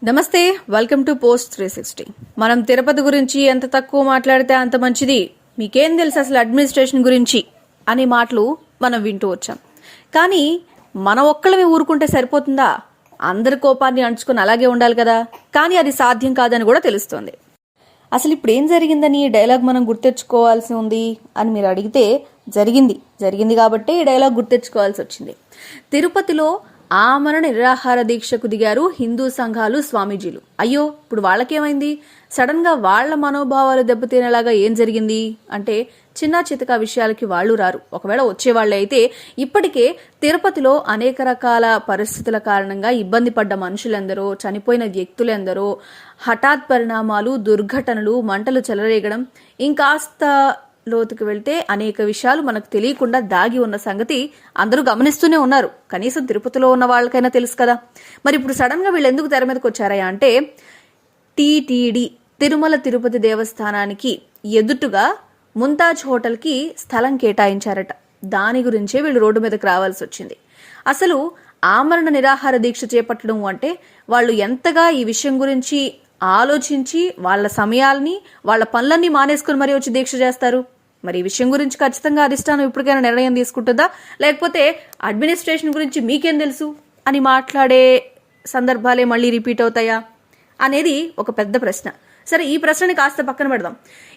నమస్తే, welcome to post 360. మనం తిరుపతి గురించి ఎంత తక్కువ మాట్లాడితే అంత మంచిది, మీకేం తెలుసు అసలు అడ్మినిస్ట్రేషన్ గురించి అనే మాటలు మనం వింటూ వచ్చాం. కానీ మనం ఒక్కళ్ళమే ఊరుకుంటే సరిపోతుందా? అందరి కోపాన్ని అంచుకుని అలాగే ఉండాలి కదా. కానీ అది సాధ్యం కాదని కూడా తెలుస్తోంది. అసలు ఇప్పుడు ఏం జరిగిందని ఈ డైలాగ్ మనం గుర్తెచ్చుకోవాల్సి ఉంది అని మీరు అడిగితే, జరిగింది కాబట్టి ఈ డైలాగ్ గుర్తెచ్చుకోవాల్సి వచ్చింది. తిరుపతిలో ఆమరణ నిరాహార దీక్షకు దిగారు హిందూ సంఘాలు, స్వామీజీలు. అయ్యో, ఇప్పుడు వాళ్ళకేమైంది? సడన్ గా వాళ్ల మనోభావాలు దెబ్బతినేలాగా ఏం జరిగింది అంటే, చిన్న చితకా విషయాలకి వాళ్ళు రారు. ఒకవేళ వచ్చేవాళ్లే అయితే ఇప్పటికే తిరుపతిలో అనేక రకాల పరిస్థితుల కారణంగా ఇబ్బంది పడ్డ మనుషులెందరో, చనిపోయిన వ్యక్తులెందరో, హఠాత్ పరిణామాలు, దుర్ఘటనలు, మంటలు చెలరేగడం, ఇంకాస్త లోతుకు వెళ్తే అనేక విషయాలు మనకు తెలియకుండా దాగి ఉన్న సంగతి అందరూ గమనిస్తూనే ఉన్నారు. కనీసం తిరుపతిలో ఉన్న వాళ్ళకైనా తెలుసు కదా. మరి ఇప్పుడు సడన్ గా వీళ్ళు ఎందుకు తెర మీదకి వచ్చారయ్యా అంటే, టీటీడీ తిరుమల తిరుపతి దేవస్థానానికి ఎదుటుగా ముంతాజ్ హోటల్ కి స్థలం కేటాయించారట. దాని గురించే వీళ్ళు రోడ్డు మీదకి రావాల్సి వచ్చింది. అసలు ఆమరణ నిరాహార దీక్ష చేపట్టడం అంటే వాళ్ళు ఎంతగా ఈ విషయం గురించి ఆలోచించి వాళ్ళ సమయాల్ని, వాళ్ళ పనులన్నీ మానేసుకుని మరీ వచ్చి దీక్ష చేస్తారు. మరి ఈ విషయం గురించి ఖచ్చితంగా అధిష్టానం ఇప్పటికైనా నిర్ణయం తీసుకుంటుందా, లేకపోతే అడ్మినిస్ట్రేషన్ గురించి మీకేం తెలుసు అని మాట్లాడే సందర్భాలే మళ్ళీ రిపీట్ అవుతాయా అనేది ఒక పెద్ద ప్రశ్న. సరే, ఈ ప్రశ్నని కాస్త పక్కన పెడదాం.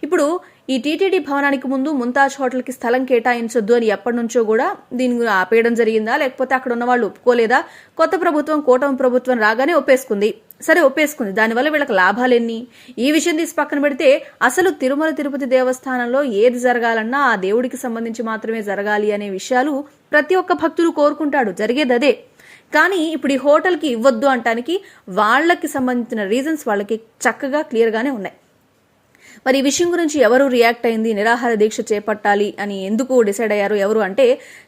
ఇప్పుడు ఈ టీటీడీ భవనానికి ముందు ముంతాజ్ హోటల్ కి స్థలం కేటాయించొద్దు అని ఎప్పటి నుంచో కూడా దీన్ని ఆపేయడం జరిగిందా, లేకపోతే అక్కడ ఉన్న వాళ్ళు ఒప్పుకోలేదా? కొత్త ప్రభుత్వం, కూటమి ప్రభుత్వం రాగానే ఒప్పేసుకుంది. సరే, ఒప్పేసుకుంది. దానివల్ల వీళ్ళకి లాభాలెన్ని? ఈ విషయం తీసి పక్కన పెడితే, అసలు తిరుమల తిరుపతి దేవస్థానంలో ఏది జరగాలన్నా ఆ దేవుడికి సంబంధించి మాత్రమే జరగాలి అనే విషయాలు ప్రతి ఒక్క భక్తుడు కోరుకుంటాడు. జరిగేది అదే. కానీ ఇప్పుడు ఈ హోటల్కి ఇవ్వద్దు అంటానికి వాళ్ళకి సంబంధించిన రీజన్స్ వాళ్ళకి చక్కగా క్లియర్గానే ఉన్నాయి. మరి ఈ విషయం గురించి ఎవరు రియాక్ట్ అయింది, నిరాహార దీక్ష చేపట్టాలి అని ఎందుకు డిసైడ్ అయ్యారు ఎవరు అంటే,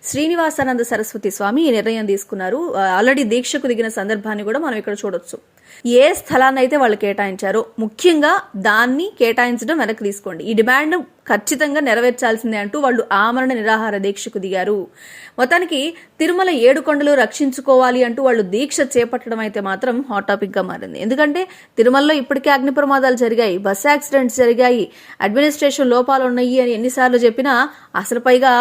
శ్రీనివాసానంద సరస్వతి స్వామి ఈ నిర్ణయం తీసుకున్నారు. ఆల్రెడీ దీక్షకు దిగిన సందర్భాన్ని కూడా మనం ఇక్కడ చూడొచ్చు. ఏ స్థలాన్ని అయితే వాళ్ళు కేటాయించారో ముఖ్యంగా దాన్ని కేటాయించడం వెనక్కి తీసుకోండి, ఈ డిమాండ్ ఖచ్చితంగా నెరవేర్చాల్సిందే అంటూ వాళ్ళు ఆమరణ నిరాహార దీక్షకు దిగారు. మొత్తానికి తిరుమల 7 కొండలు రక్షించుకోవాలి అంటూ వాళ్ళు దీక్ష చేపట్టడం అయితే మాత్రం హాట్ టాపిక్ గా మారింది. ఎందుకంటే తిరుమలలో ఇప్పటికే అగ్ని ప్రమాదాలు జరిగాయి, బస్ యాక్సిడెంట్స్ జరిగాయి, అడ్మినిస్ట్రేషన్ లోపాలు ఉన్నాయి అని ఎన్నిసార్లు చెప్పినా అసలు పైగా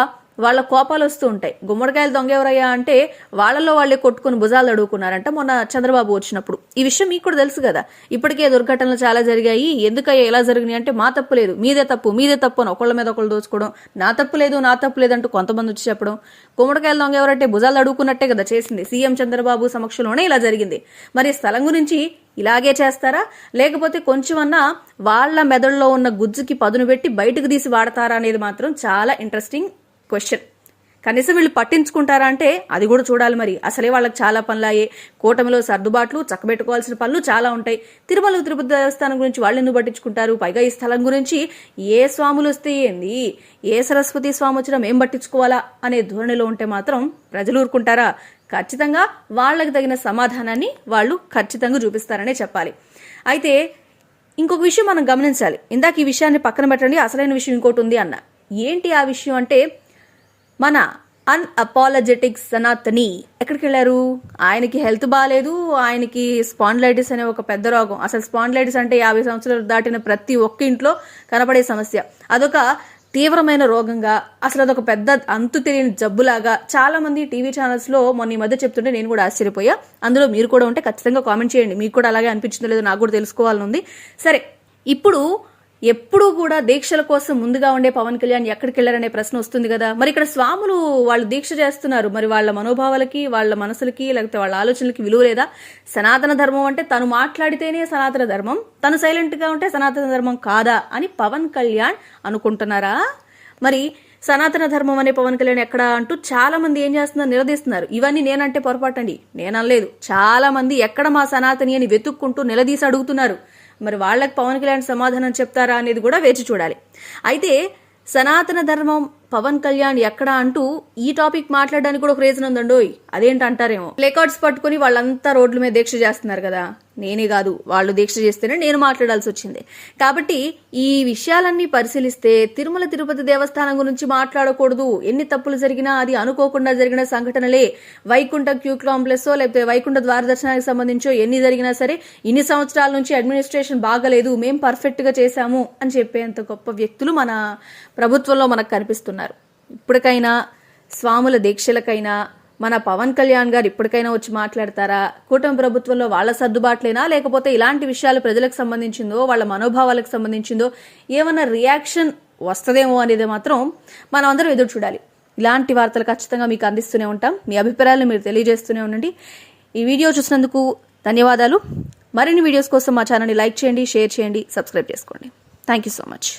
వాళ్ళ కోపాలు వస్తూ ఉంటాయి. గుమ్మడికాయలు దొంగ ఎవరయ్యా అంటే వాళ్ళలో వాళ్ళే కొట్టుకుని భుజాలు అడుగుకున్నారంట మొన్న చంద్రబాబు వచ్చినప్పుడు. ఈ విషయం మీకు కూడా తెలుసు కదా. ఇప్పటికే దుర్ఘటనలు చాలా జరిగాయి. ఎందుకయ్యా ఎలా జరిగినాయి అంటే, మా తప్పు లేదు, మీదే తప్పు అని ఒకళ్ళ మీద ఒకళ్ళు దోచుకోవడం, నా తప్పు లేదు అంటూ కొంతమంది వచ్చి చెప్పడం. గుమ్మడికాయలు దొంగ ఎవరంటే భుజాలు అడుగుకున్నట్టే కదా చేసింది. సీఎం చంద్రబాబు సమక్షంలోనే ఇలా జరిగింది. మరి స్థలం గురించి ఇలాగే చేస్తారా, లేకపోతే కొంచెమన్నా వాళ్ళ మెదడులో ఉన్న గుజ్జుకి పదును పెట్టి బయటకు తీసి వాడతారా అనేది మాత్రం చాలా ఇంట్రెస్టింగ్ క్వశ్చన్. కనీసం వీళ్ళు పట్టించుకుంటారా అంటే అది కూడా చూడాలి. మరి అసలే వాళ్ళకి చాలా పనులాయే, కూటమిలో సర్దుబాట్లు, చక్కబెట్టుకోవాల్సిన పనులు చాలా ఉంటాయి. తిరుమల తిరుపతి దేవస్థానం గురించి వాళ్ళు ఎందుకు పట్టించుకుంటారు? పైగా ఈ స్థలం గురించి ఏ స్వాములు వస్తే ఏంది, ఏ సరస్వతి స్వామి వచ్చినా మేం పట్టించుకోవాలా అనే ధోరణిలో ఉంటే మాత్రం ప్రజలు ఊరుకుంటారా? ఖచ్చితంగా వాళ్ళకి తగిన సమాధానాన్ని వాళ్ళు ఖచ్చితంగా చూపిస్తారనే చెప్పాలి. అయితే ఇంకొక విషయం మనం గమనించాలి. ఇందాక ఈ విషయాన్ని పక్కన పెట్టండి, అసలైన విషయం ఇంకోటి ఉంది అన్న. ఏంటి ఆ విషయం అంటే, మన అన్అపాలజెటిక్ సనాతని ఎక్కడికి వెళ్ళారు? ఆయనకి హెల్త్ బాగాలేదు, ఆయనకి స్పాండిలైటిస్ అనే ఒక పెద్ద రోగం. అసలు స్పాండిలైటిస్ అంటే 50 సంవత్సరాలు దాటిన ప్రతి ఒక్క ఇంట్లో కనపడే సమస్య. అదొక తీవ్రమైన రోగంగా, అసలు అదొక పెద్ద అంతు తెలియని జబ్బులాగా చాలా మంది టీవీ ఛానల్స్ లో మొన్న ఈ మధ్య చెప్తుంటే నేను కూడా ఆశ్చర్యపోయా. అందులో మీరు కూడా ఉంటే ఖచ్చితంగా కామెంట్ చేయండి, మీకు కూడా అలాగే అనిపించిందో లేదో నాకు కూడా తెలుసుకోవాలని ఉంది. సరే, ఇప్పుడు ఎప్పుడూ కూడా దీక్షల కోసం ముందుగా ఉండే పవన్ కళ్యాణ్ ఎక్కడికి వెళ్లారనే ప్రశ్న వస్తుంది కదా. మరి ఇక్కడ స్వాములు వాళ్ళు దీక్ష చేస్తున్నారు, మరి వాళ్ళ మనోభావాలకి, వాళ్ళ మనసులకి, లేకపోతే వాళ్ళ ఆలోచనలకి విలువ లేదా? సనాతన ధర్మం అంటే తను మాట్లాడితేనే సనాతన ధర్మం, తను సైలెంట్ గా ఉంటే సనాతన ధర్మం కాదా అని పవన్ కళ్యాణ్ అనుకుంటున్నారా? మరి సనాతన ధర్మం అనే పవన్ కళ్యాణ్ ఎక్కడ అంటూ చాలా మంది ఏం చేస్తున్నారు, నిలదీస్తున్నారు. ఇవన్నీ నేనంటే పొరపాటండి, నేననలేదు. చాలా మంది ఎక్కడ మా సనాతని అని వెతుక్కుంటూ నిలదీసి అడుగుతున్నారు. మరి వాళ్ళకి పవన్ కళ్యాణ్ సమాధానం చెప్తారా అనేది కూడా వేచి చూడాలి. అయితే సనాతన ధర్మం పవన్ కళ్యాణ్ ఎక్కడ అంటూ ఈ టాపిక్ మాట్లాడడానికి కూడా ఒక రీజన్ ఉందండోయ్. అదేంటంటారేమో, ప్లేకార్డ్స్ పట్టుకుని వాళ్ళంతా రోడ్ల మీద దీక్ష చేస్తున్నారు కదా. నేనే కాదు, వాళ్ళు దీక్ష చేస్తేనే నేను మాట్లాడాల్సి వచ్చింది. కాబట్టి ఈ విషయాలన్నీ పరిశీలిస్తే తిరుమల తిరుపతి దేవస్థానం గురించి మాట్లాడకూడదు. ఎన్ని తప్పులు జరిగినా అది అనుకోకుండా జరిగిన సంఘటనలే. వైకుంఠ క్యూ కాంప్లెక్స్ లేకపోతే వైకుంఠ ద్వార దర్శనానికి సంబంధించో ఎన్ని జరిగినా సరే ఇన్ని సంవత్సరాల నుంచి అడ్మినిస్ట్రేషన్ బాగలేదు, మేం పర్ఫెక్ట్ గా చేశాము అని చెప్పేంత గొప్ప వ్యక్తులు మన ప్రభుత్వంలో మనకు కనిపిస్తున్నారు. ఇప్పటికైనా స్వాముల దీక్షలకైనా మన పవన్ కళ్యాణ్ గారు ఇప్పటికైనా వచ్చి మాట్లాడతారా? కూటమి ప్రభుత్వంలో వాళ్ళ సర్దుబాట్లేనా, లేకపోతే ఇలాంటి విషయాలు ప్రజలకు సంబంధించిందో వాళ్ళ మనోభావాలకు సంబంధించిందో ఏమన్నా రియాక్షన్ వస్తుందేమో అనేది మాత్రం మనం అందరం ఎదురు చూడాలి. ఇలాంటి వార్తలు ఖచ్చితంగా మీకు అందిస్తూనే ఉంటాం. మీ అభిప్రాయాలను మీరు తెలియజేస్తూనే ఉండండి. ఈ వీడియో చూసినందుకు ధన్యవాదాలు. మరిన్ని వీడియోస్ కోసం మా ఛానల్ని లైక్ చేయండి, షేర్ చేయండి, సబ్స్క్రైబ్ చేసుకోండి. Thank you so much.